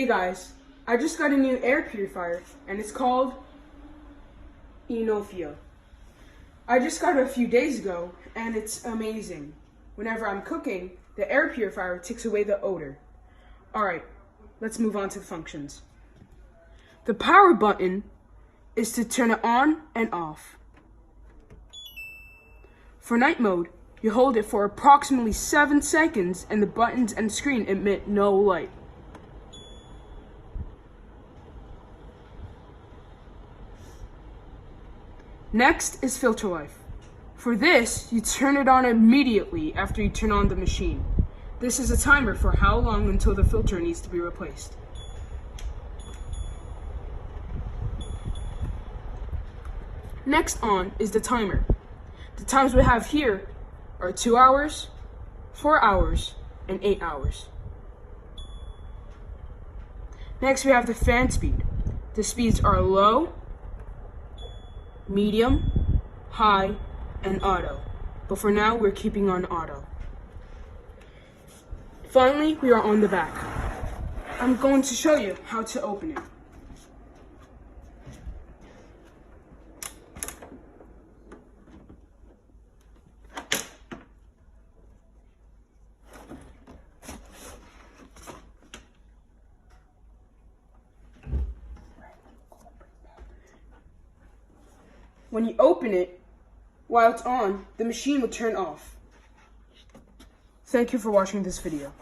Hey guys, I just got a new air purifier and it's called Inofia. I just got it a few days ago and it's amazing. Whenever I'm cooking, the air purifier takes away the odor. Alright, let's move on to the functions. The power button is to turn it on and off. For night mode, you hold it for approximately 7 seconds and the buttons and screen emit no light. Next is filter life. For this, you turn it on immediately after you turn on the machine. This is a timer for how long until the filter needs to be replaced. Next on is the timer. The times we have here are 2 hours, 4 hours, and 8 hours. Next we have the fan speed. The speeds are low, medium, high, and auto. But for now, we're keeping on auto. Finally, we are on the back. I'm going to show you how to open it. When you open it, while it's on, the machine will turn off. Thank you for watching this video.